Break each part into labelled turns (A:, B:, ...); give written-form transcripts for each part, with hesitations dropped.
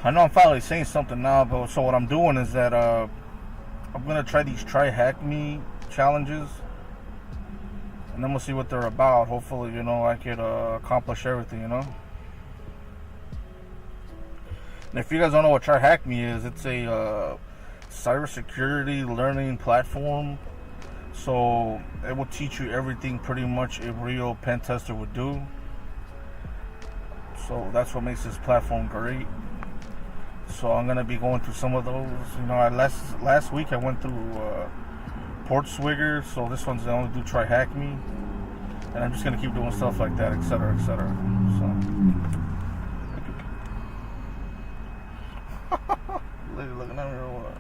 A: I know I'm finally saying something now, but so what I'm doing is that I'm gonna try these Try Hack Me challenges, and then we'll see what they're about. Hopefully, I could accomplish everything. And if you guys don't know what Try Hack Me is, it's a cybersecurity learning platform. So it will teach you everything pretty much a real pen tester would do. So that's what makes this platform great. So I'm gonna be going through some of those. Last week I went through Portswigger, so this one's gonna do Try Hack Me, and I'm just gonna keep doing stuff like that, etc., etc. So, lady looking at me or what?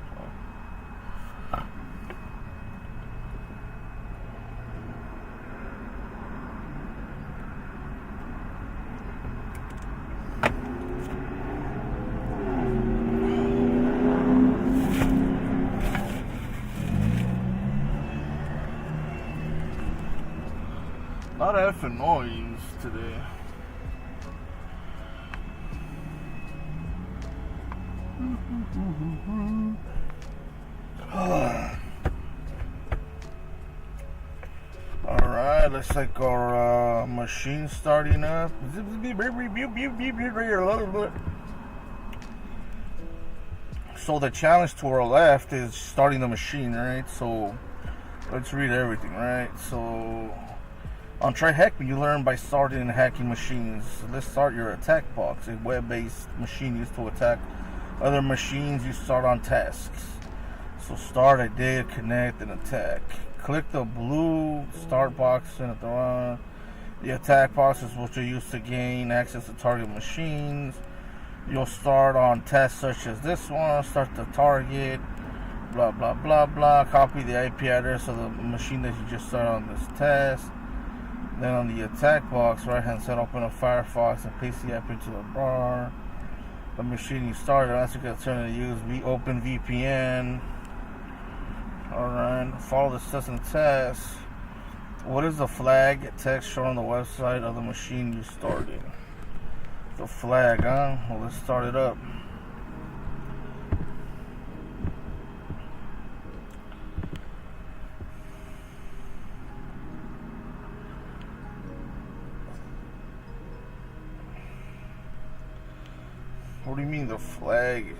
A: Not effing noise today. Alright, looks like our machine's starting up. So the challenge to our left is starting the machine, right? So let's read everything, right? So on Try Hack Me, you learn by starting and hacking machines. Let's start your attack box, a web-based machine used to attack other machines. You start on tasks. So start, idea, connect, and attack. Click the blue start box and at the run. The attack box is what you use to gain access to target machines. You'll start on tasks such as this one. Start the target. Blah, blah, blah, blah. Copy the IP address of the machine that you just started on this task. Then on the attack box, right hand side, open a Firefox and paste the app into the bar. The machine you started, that's a good turn to use OpenVPN. Alright, follow the steps and tasks. What is the flag text shown on the website of the machine you started? The flag, huh? Well, let's start it up. What do you mean the flag?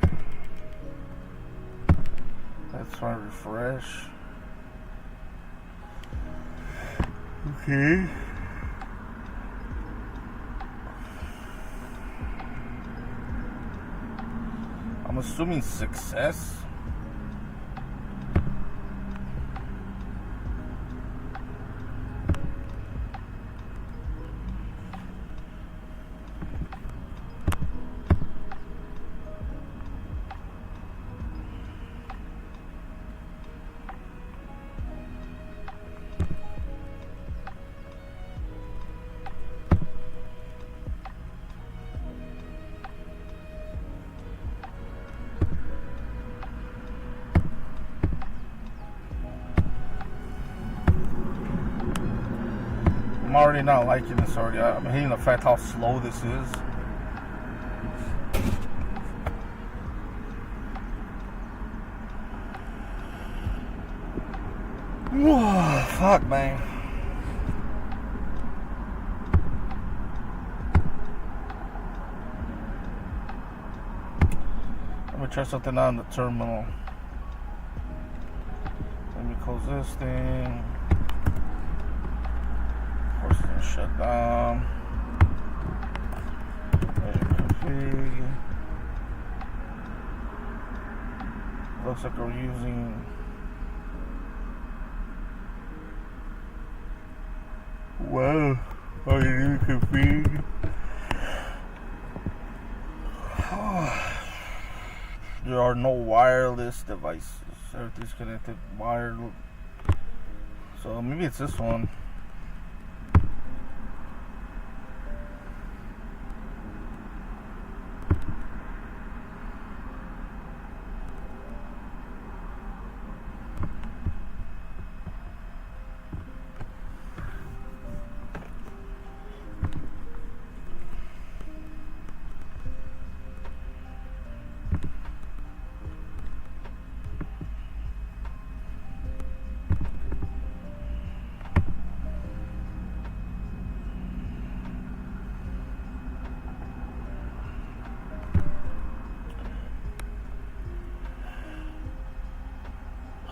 A: Let's try to refresh. Okay. I'm assuming success. I'm already not liking this already. I'm hating the fact how slow this is. Fuck, man. Let me try something on the terminal. Let me close this thing. Shut down. Config. Looks like we're using how you do config. There are no wireless devices. Everything's connected wired. So maybe it's this one.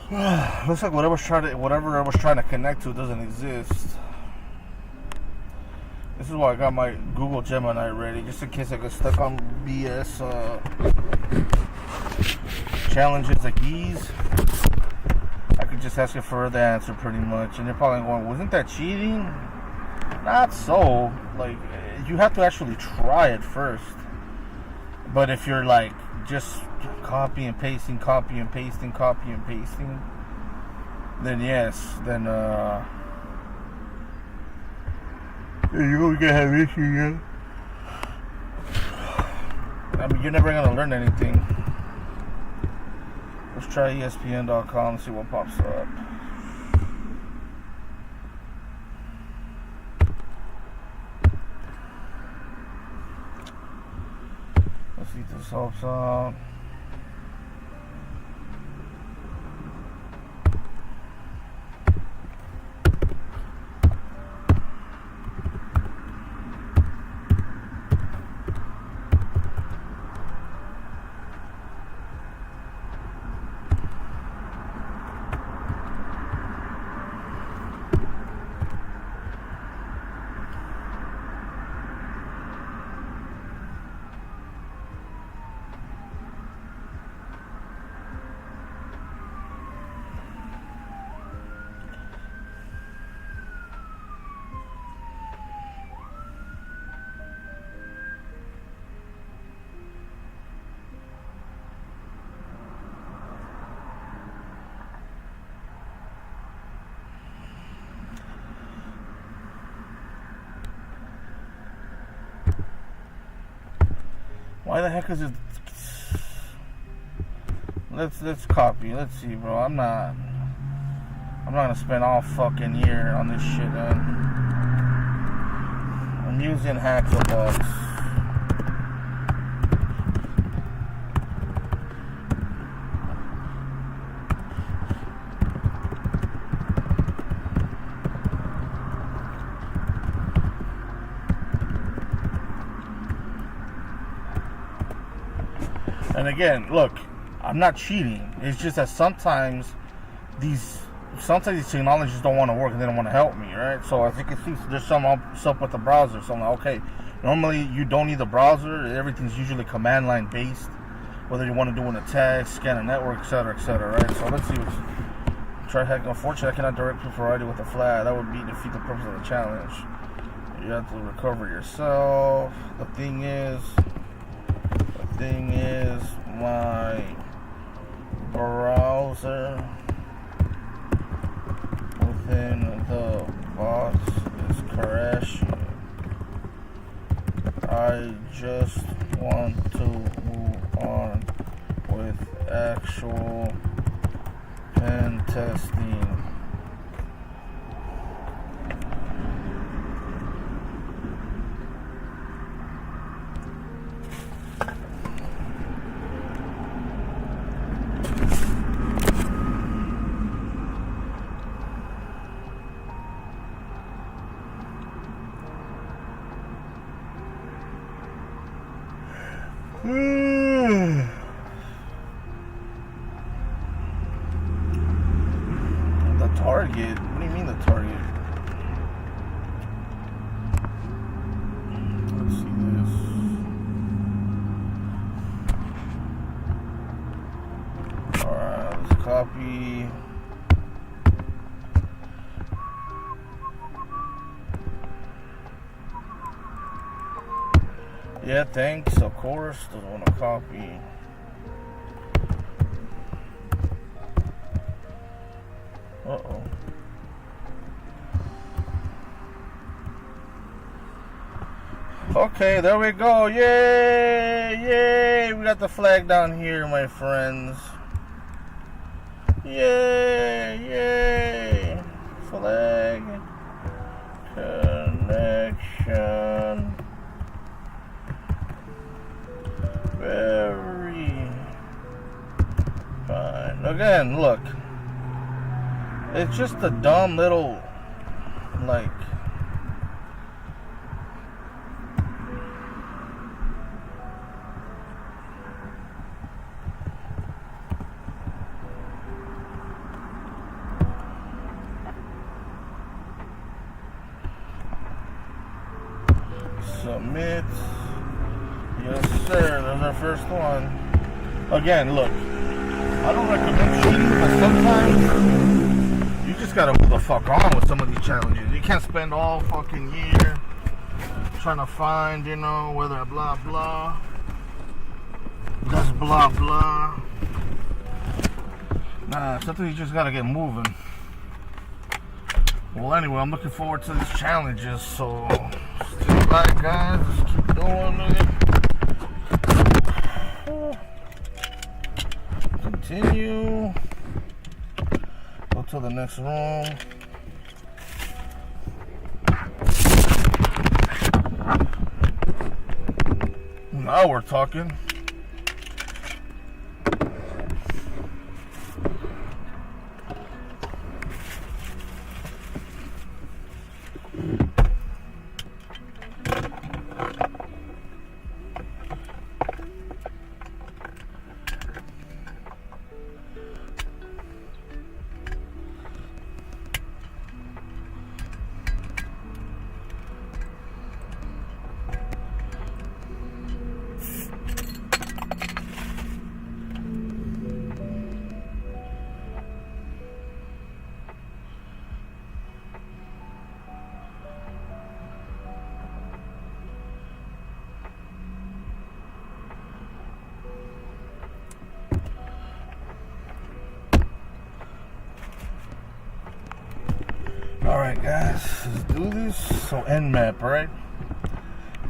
A: Looks like whatever I was trying to connect to doesn't exist. This is why I got my Google Gemini ready, just in case I get stuck on BS challenges like these. I could just ask it for the answer pretty much, and they're probably going, "Wasn't that cheating?" Not so. Like, you have to actually try it first. But if you're like just copy and pasting, then yes, then you're gonna have issues, yeah. I mean, you're never gonna learn anything. Let's try ESPN.com and see what pops up. Let's see if this helps out. Why the heck is it? Let's copy. Let's see, bro. I'm not gonna spend all fucking year on this shit, man. I'm using Hacksabox. And again, look, I'm not cheating. It's just that sometimes these technologies don't want to work and they don't want to help me, right? So as you can see, there's some up with the browser. So I'm like, okay, normally you don't need the browser. Everything's usually command line based, whether you want to do in a text, scan a network, etc., right? So let's see. Try hacking. Unfortunately, I cannot direct people for ID with a flag. That would defeat the purpose of the challenge. You have to recover yourself. The thing is, my browser within the box is crashing. I just want to move on with actual pen testing. The target? What do you mean the target? Let's see this. Alright, let's copy. Yeah, thanks, of course. Doesn't want to copy. Uh-oh. Okay, there we go. Yay! Yay! We got the flag down here, my friends. Yay! Yay! Flag connection. Very fine. Again, look. It's just a dumb little, like, Submit. Yes, sir. That's our first one. Again, look. I don't recommend cheating, but sometimes you just gotta move the fuck on with some of these challenges. You can't spend all fucking year trying to find, you know, whether blah blah. That's blah blah. Nah, something you just gotta get moving. Well, anyway, I'm looking forward to these challenges, so stay back, guys. Just keep doing it. Continue. Go to the next room. Now we're talking. Alright guys, let's do this. So Nmap, right?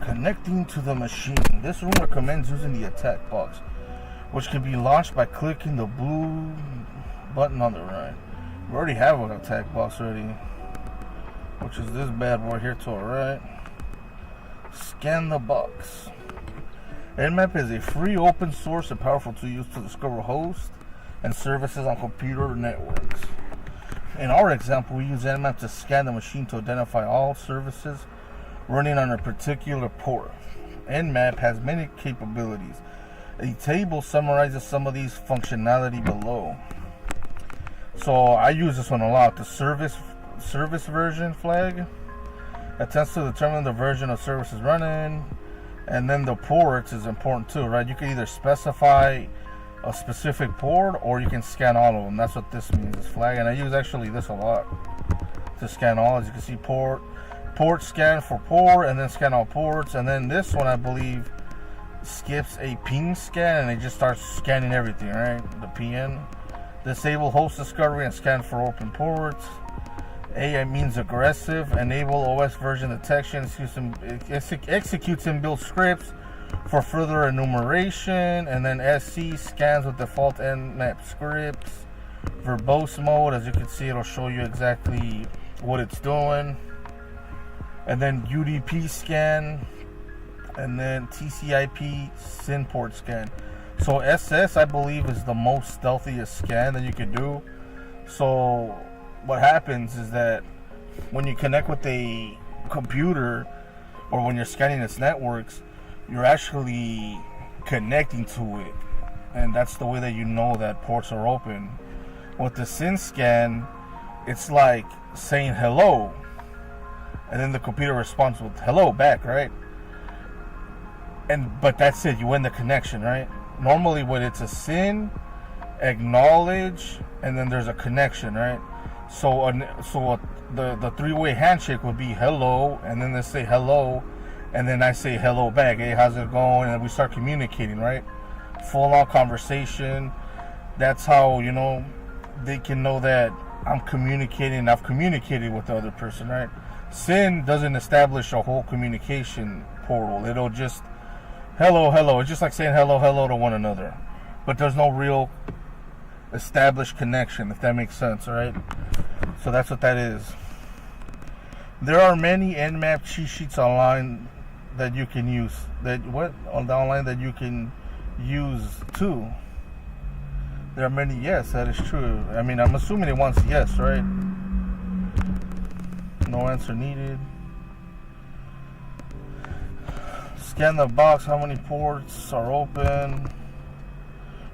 A: Connecting to the machine. This room recommends using the attack box, which can be launched by clicking the blue button on the right. We already have an attack box already, which is this bad boy here to our right. Scan the box. Nmap is a free, open source, and powerful tool used to discover hosts and services on computer networks. In our example, we use Nmap to scan the machine to identify all services running on a particular port. Nmap has many capabilities. A table summarizes some of these functionality below. So I use this one a lot. The service version flag attempts to determine the version of services running, and then the ports is important too, right? You can either specify a specific port or you can scan all of them. That's what this means, this flag. And I use actually this a lot to scan all. As you can see, port scan for port, and then scan all ports. And then this one, I believe, skips a ping scan and it just starts scanning everything, right? The PN. Disable host discovery and scan for open ports. A means aggressive. Enable OS version detection. Executes inbuilt scripts for further enumeration. And then SC scans with default Nmap scripts. Verbose mode, as you can see, it'll show you exactly what it's doing. And then UDP scan, and then TCP SYN port scan. So SS, I believe, is the most stealthiest scan that you could do. So what happens is that when you connect with a computer, or when you're scanning its networks, you're actually connecting to it, and that's the way that you know that ports are open. With the SYN scan, it's like saying hello, and then the computer responds with hello back, right? But that's it, you end the connection, right? Normally when it's a SYN, acknowledge, and then there's a connection, right? So the three-way handshake would be hello, and then they say hello, and then I say hello back. Hey, how's it going? And we start communicating, right? Full-on conversation. That's how, you know, they can know that I'm communicating. I've communicated with the other person, right? SYN doesn't establish a whole communication portal. It'll just hello, hello. It's just like saying hello, hello to one another. But there's no real established connection, if that makes sense, all right? So that's what that is. There are many Nmap cheat sheets online that you can use. Online that you can use too. There are many. Yes, that is true. I mean, I'm assuming it wants yes, right? No answer needed. Scan the box. How many ports are open?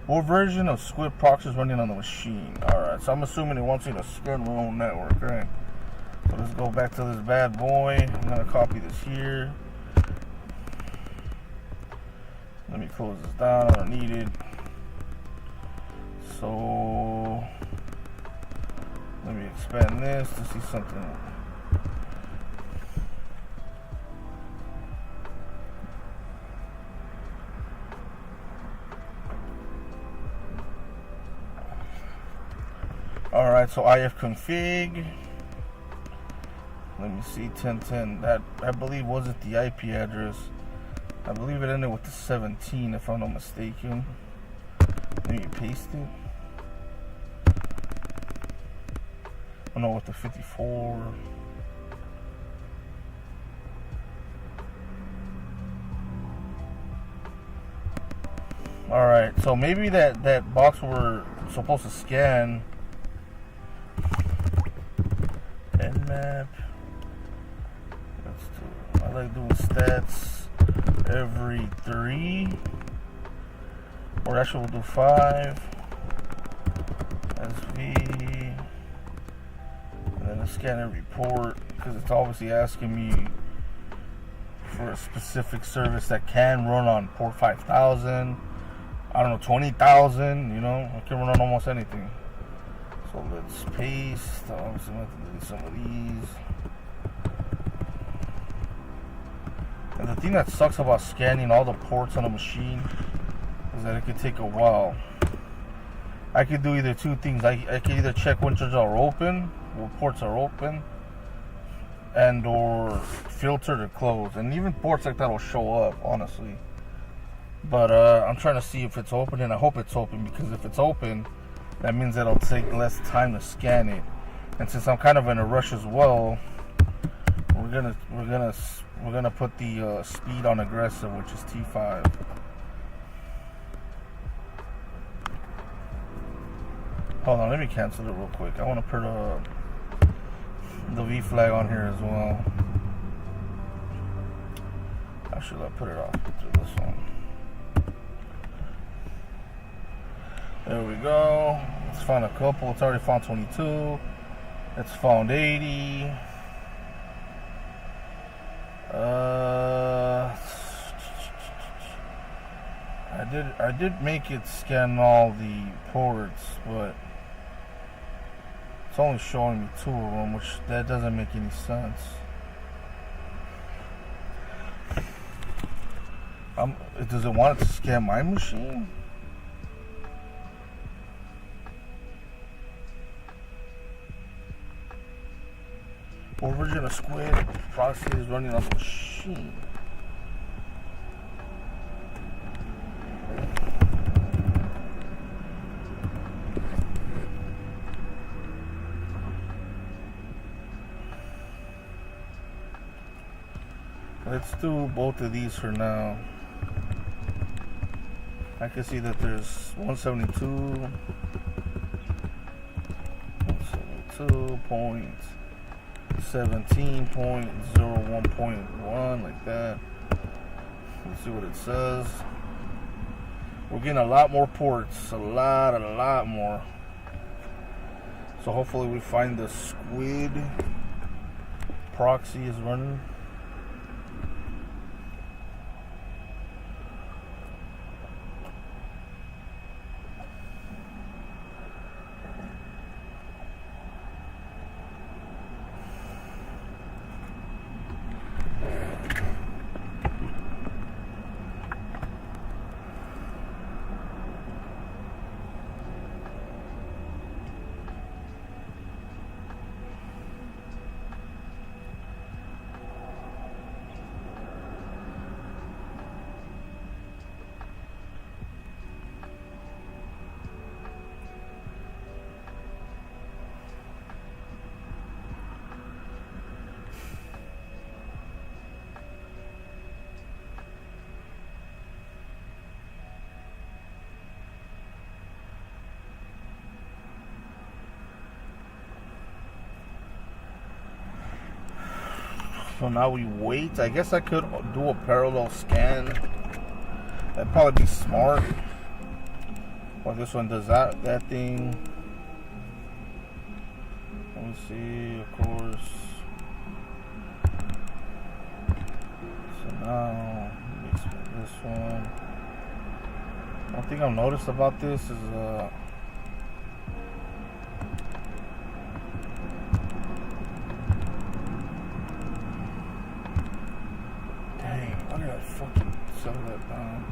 A: What version of Squid proxy is running on the machine? Alright, so I'm assuming it wants you to scan your own network, right? So let's go back to this bad boy. I'm going to copy this here. Let me close this down. I don't need it. So let me expand this to see something. Alright, so ifconfig. Let me see, 1010. That, I believe, wasn't the IP address. I believe it ended with the 17, if I'm not mistaken. Let me paste it. Oh no, with the 54. Alright, so maybe that box we're supposed to scan. Nmap. I like doing stats every 3. Or actually we'll do 5. SV. And then I scan every port, because it's obviously asking me for a specific service that can run on port 5000. I don't know, 20,000, you know, I can run on almost anything. So let's paste. Obviously, I'm going to delete some of these. And the thing that sucks about scanning all the ports on a machine is that it could take a while. I could do either two things. I could either check which ones are open, what ports are open, and or filter to close. And even ports like that will show up, honestly. But I'm trying to see if it's open, and I hope it's open, because if it's open, that means it'll take less time to scan it. And since I'm kind of in a rush as well, we're gonna put the speed on aggressive, which is T5. Hold on, let me cancel it real quick. I want to put the V flag on here as well. Actually, I'll put it off to this one. There we go. Let's find a couple. It's already found 22. It's found 80. I did make it scan all the ports, but it's only showing me 2 of them, which that doesn't make any sense. Does it want it to scan my machine? Original Squid proxy is running on the machine. Let's do both of these for now. I can see that there's 172, 172.17.01.1, like that. Let's see what it says. We're getting a lot more ports, a lot more. So hopefully we find the Squid proxy is running. So now we wait. I guess I could do a parallel scan. That'd probably be smart. Well, this one does that thing. Let me see, of course. So now, let me expand this one. One thing I've noticed about this is dang, why did I fucking settle that down?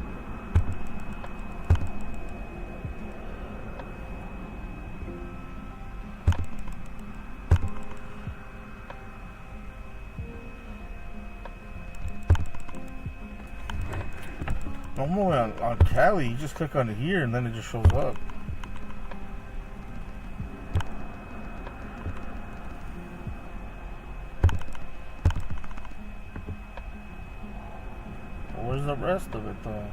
A: Normally on Kali, you just click on it here and then it just shows up. Well, where's the rest of it though?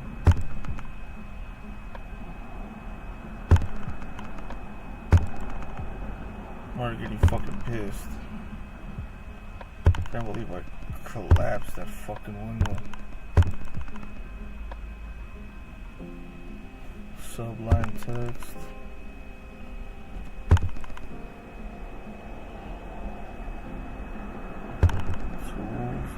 A: I'm already getting fucking pissed. Can't believe I collapsed that fucking window. Subline text. Tools.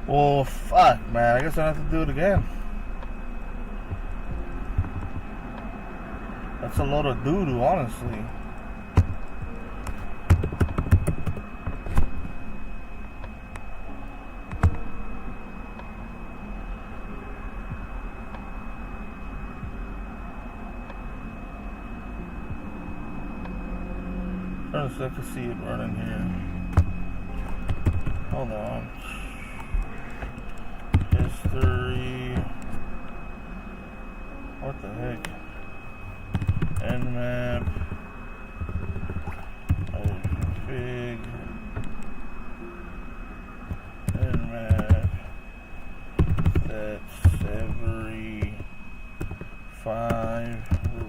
A: Well, fuck, man. I guess I have to do it again. That's a load of doo-doo, honestly. Trying to see if I can see it running here. Hold on. History. What the heck? Nmap. Config. Nmap. That's every 5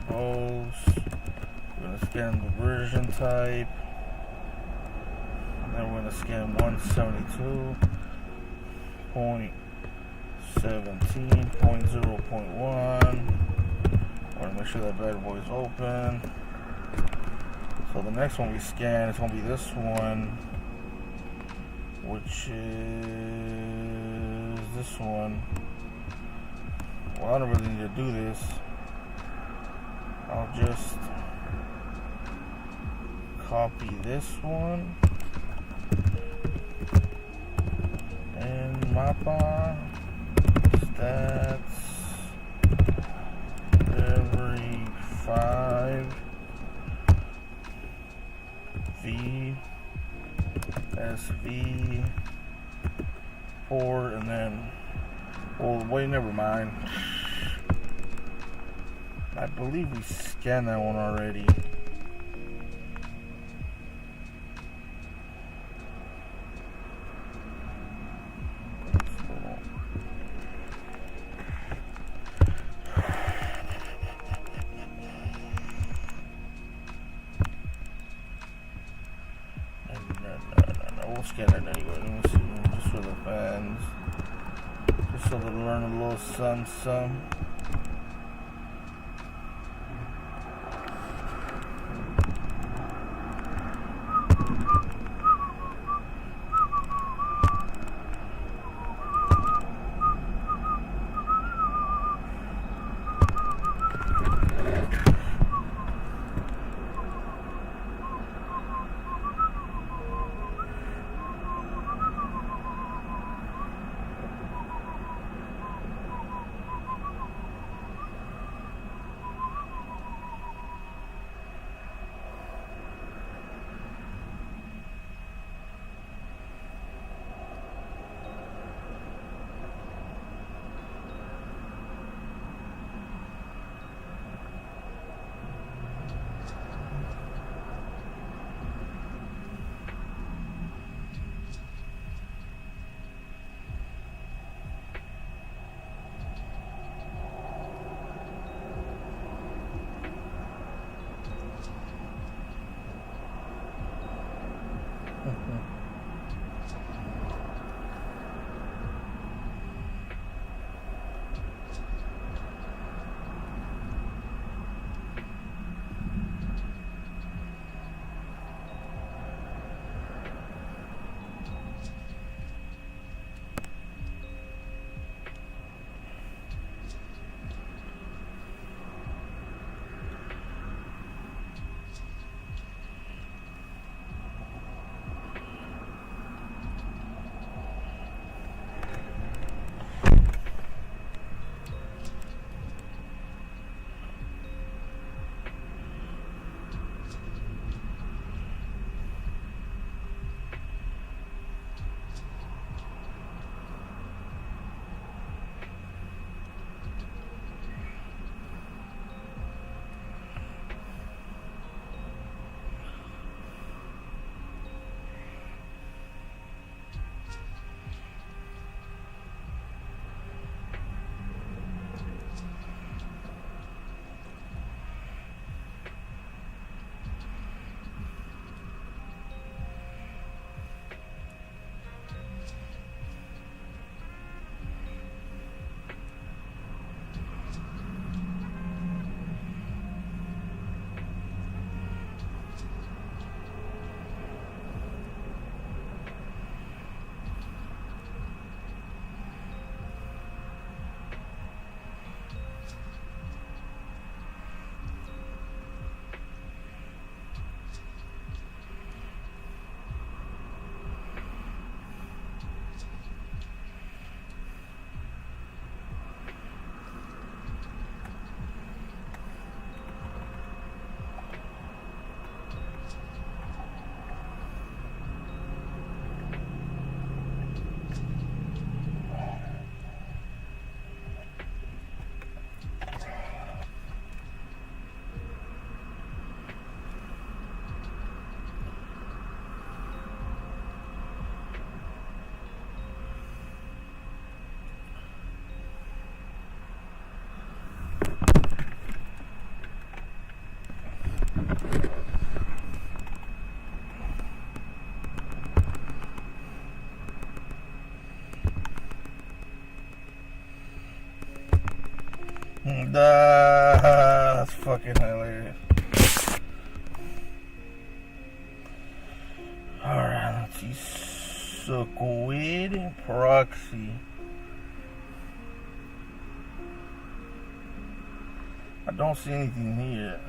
A: rows. We're gonna scan the version type. And then we're gonna scan 172.17.0.1. Want to make sure that bad boy is open. So the next one we scan is going to be this one, which is this one. Well, I don't really need to do this. I'll just copy this one and mappa stats every 5 v sv 4 and then, well, wait, never mind. I believe we scanned that one already. We'll scan it anyway. Let me see, just for the fans, just so they learn a little something. That's fucking hilarious. Alright, let's see. Squid Proxy. I don't see anything here.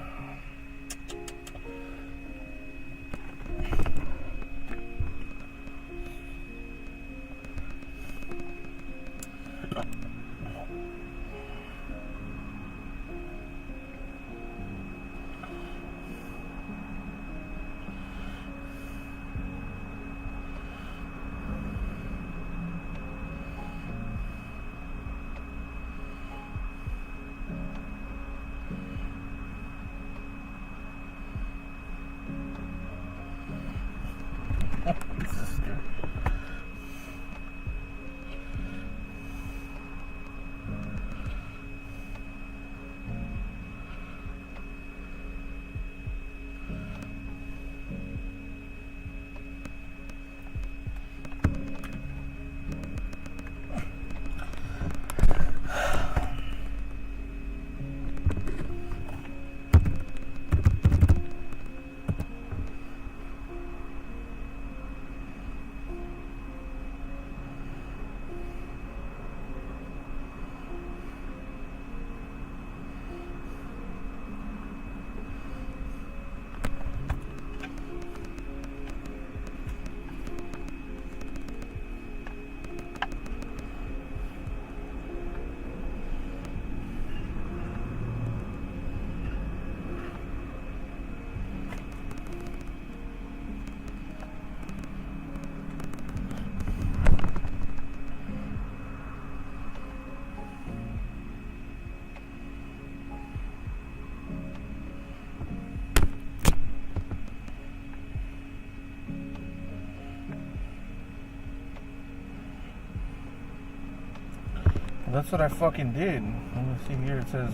A: That's what I fucking did. Let me see here. It says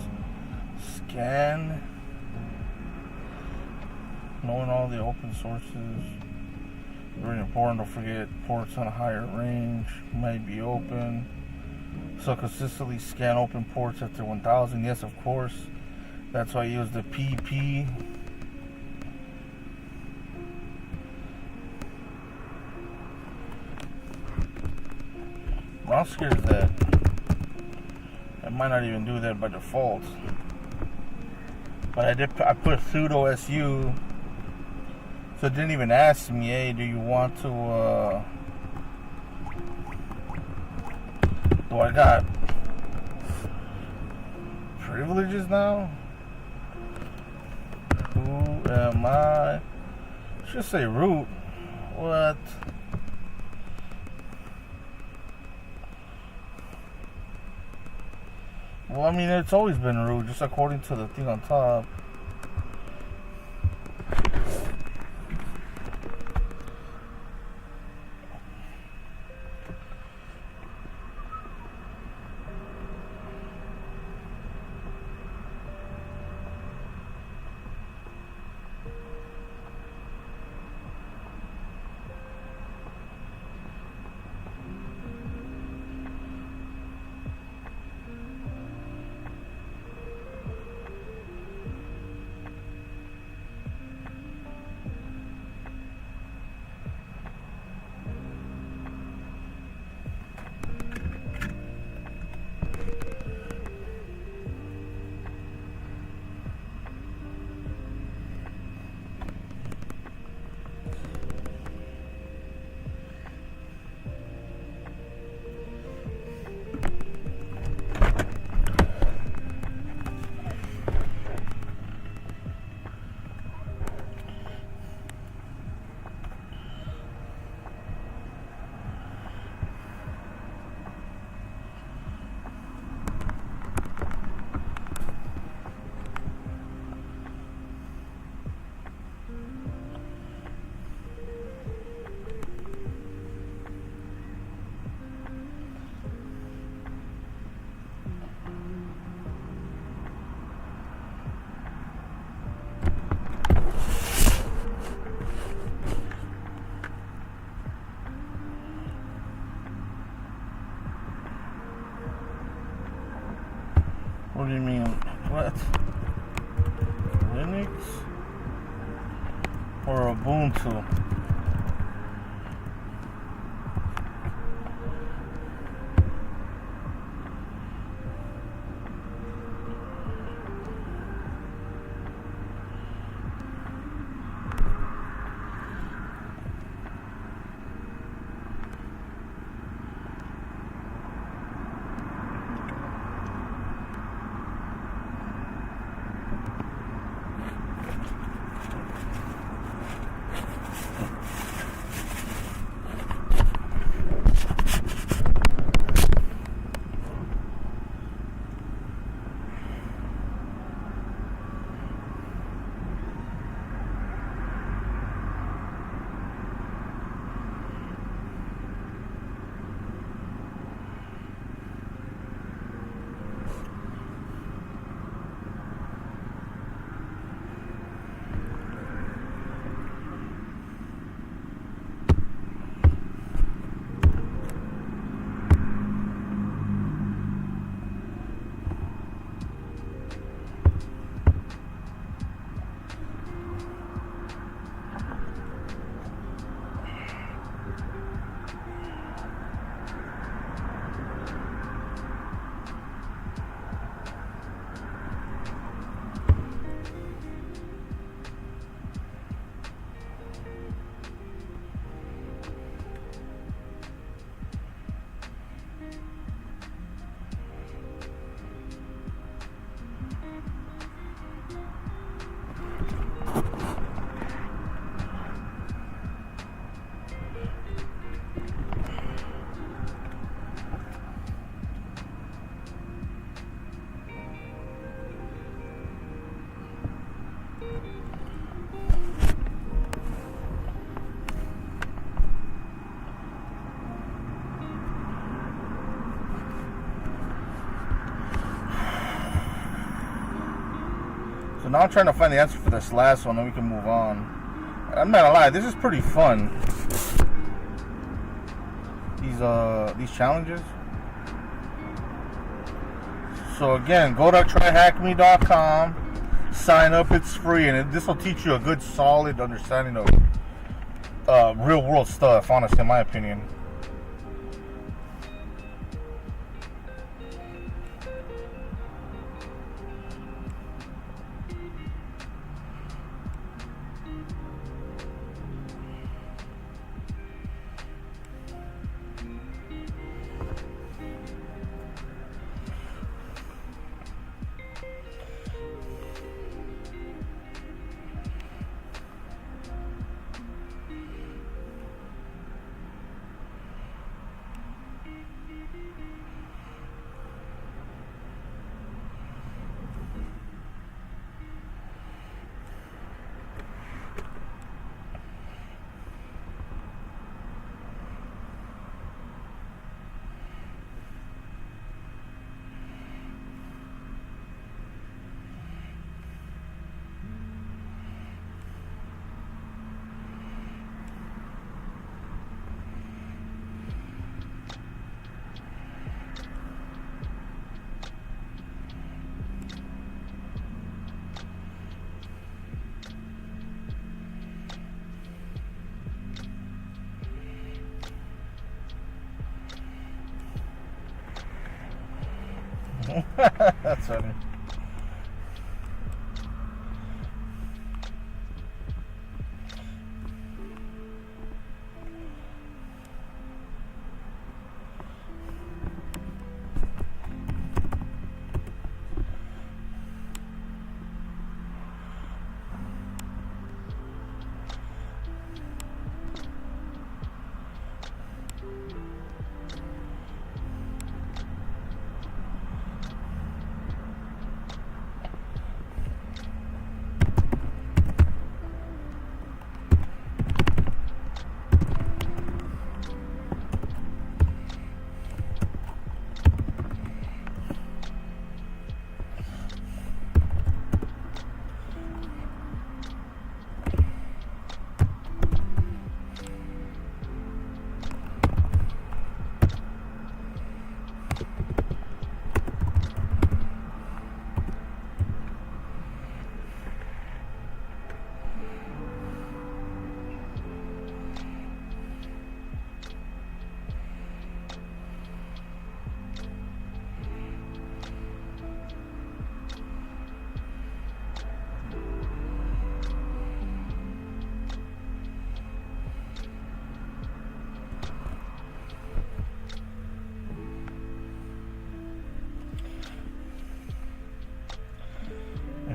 A: scan. Knowing all the open sources. Very important. Don't forget ports on a higher range might be open. So consistently scan open ports after 1000. Yes, of course. That's why I use the PP. How scared is that? I might not even do that by default. But I put sudo su. So it didn't even ask me, hey, do you want to, do I got privileges now? Who am I? Should say root. What? Well, I mean, it's always been root, just according to the thing on top. What do you mean? What? Linux or Ubuntu? So now I'm trying to find the answer for this last one, then we can move on. I'm not gonna lie, this is pretty fun. These challenges. So again, go to tryhackme.com, sign up, it's free, and this will teach you a good, solid understanding of real world stuff, honestly, in my opinion. That's funny.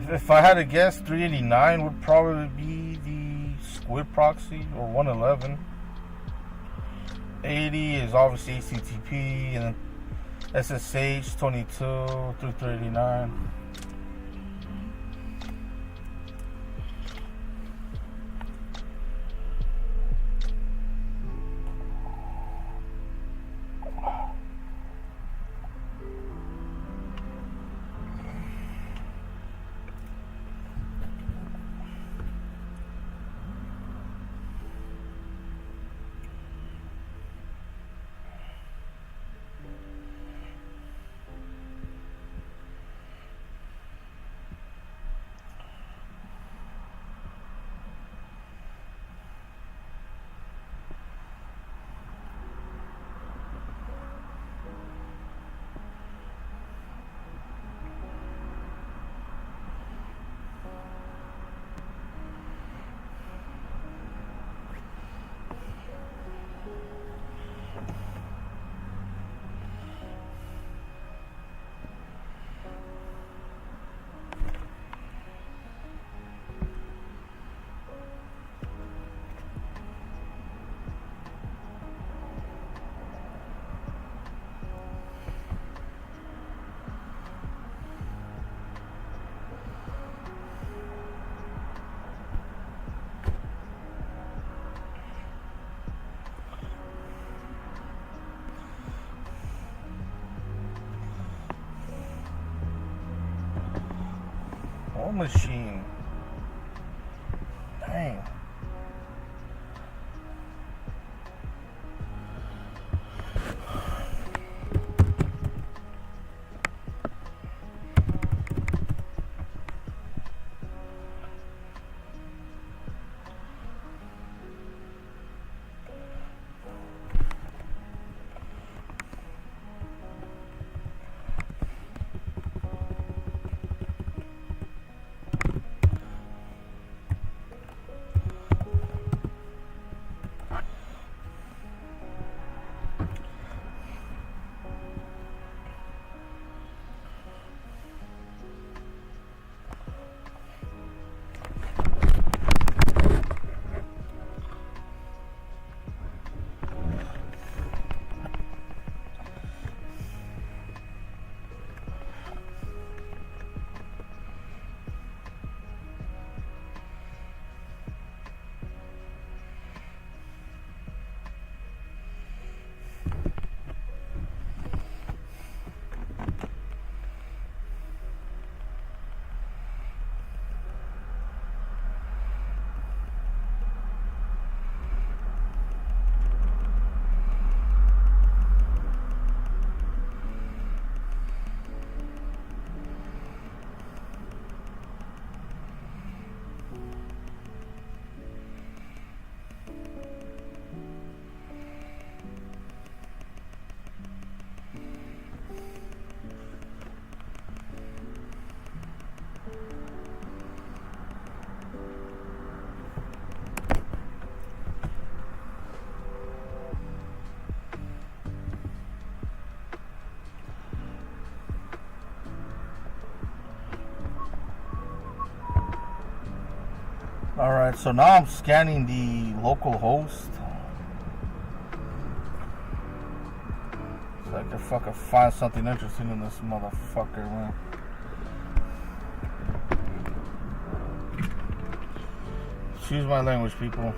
A: If I had to guess, 389 would probably be the Squid proxy, or 111. 80 is obviously HTTP, and then SSH 22 through 389. What machine? Dang. Alright, so now I'm scanning the local host. So I can fucking find something interesting in this motherfucker, man. Excuse my language, people.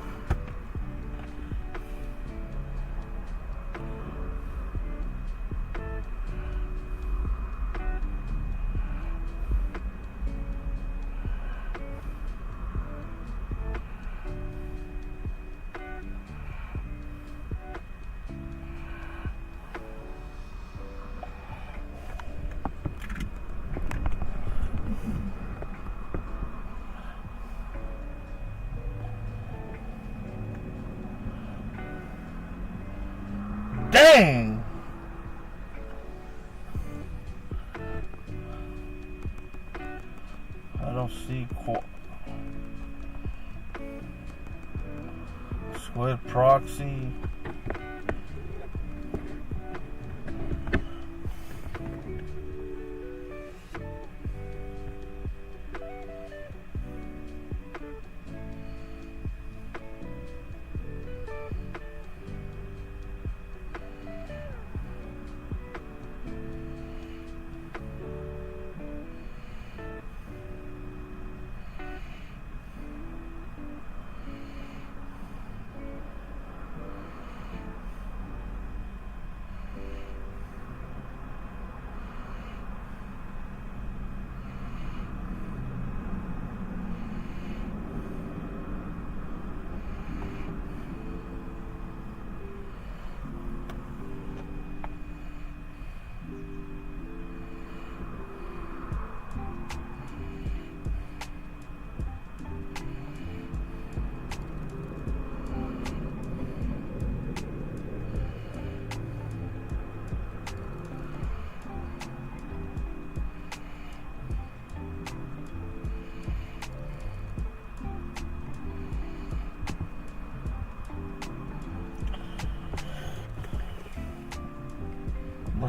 A: Dang! I don't see Squid proxy.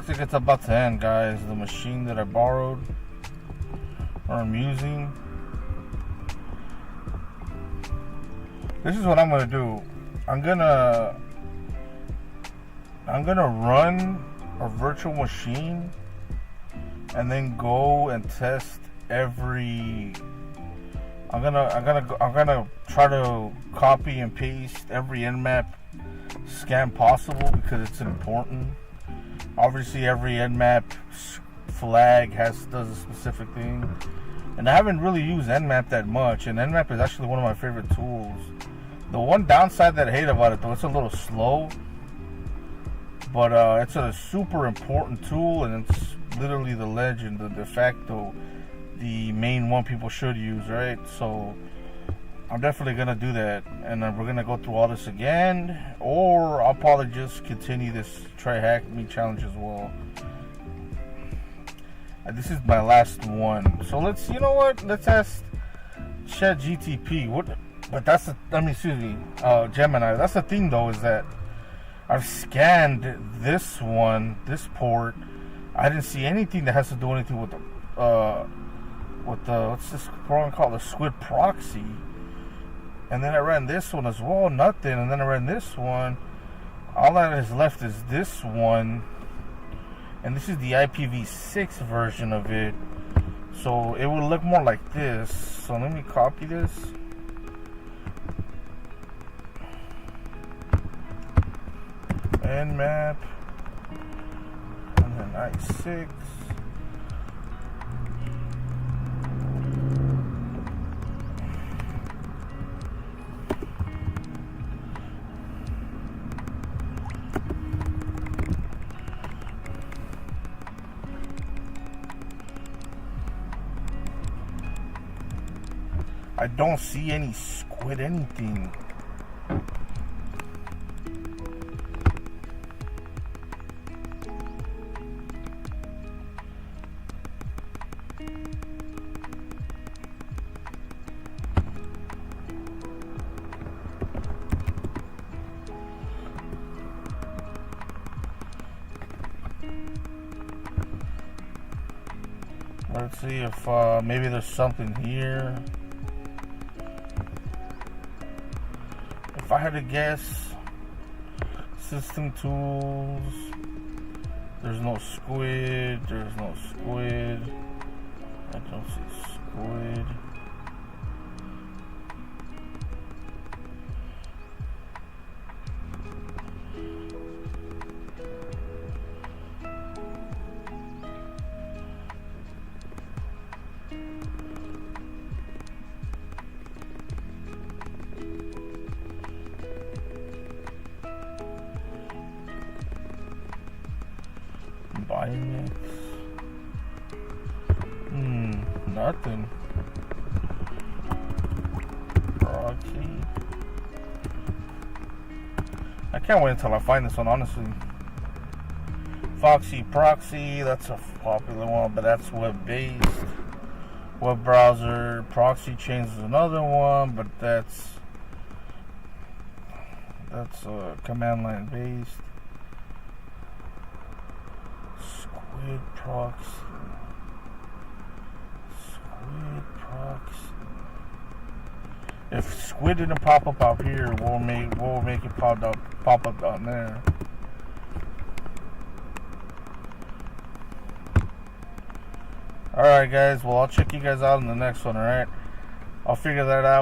A: Looks like it's about to end, guys. The machine that I borrowed, or I'm using. This is what I'm gonna do. I'm gonna run a virtual machine and then go and test every. I'm gonna try to copy and paste every Nmap scan possible because it's important. Obviously, every Nmap flag does a specific thing, and I haven't really used Nmap that much. And Nmap is actually one of my favorite tools. The one downside that I hate about it, though, it's a little slow, but it's a super important tool, and it's literally the legend, the de facto, the main one people should use, right? So I'm definitely gonna do that, and we're gonna go through all this again, or I'll probably just continue this try hack me challenge as well. This is my last one, so let's ask ChatGTP. Gemini. That's the thing, though, is that I've scanned this port. I didn't see anything that has to do anything with the what's this program called, the Squid proxy. And then I ran this one as well, nothing. And then I ran this one. All that is left is this one, and this is the IPv6 version of it. So it will look more like this. So let me copy this. Nmap, and then i6. I don't see any squid anything. Let's see if maybe there's something here. If I had to guess, system tools, there's no squid, I don't see squid. Binance. Nothing. Proxy. I can't wait until I find this one, honestly. Foxy Proxy, that's a popular one, but that's web-based. Web browser. Proxy Chains is another one, but that's command line based. Squid proxy. If squid didn't pop up out here, we'll make it pop up down there. Alright guys, well I'll check you guys out in the next one, alright? I'll figure that out.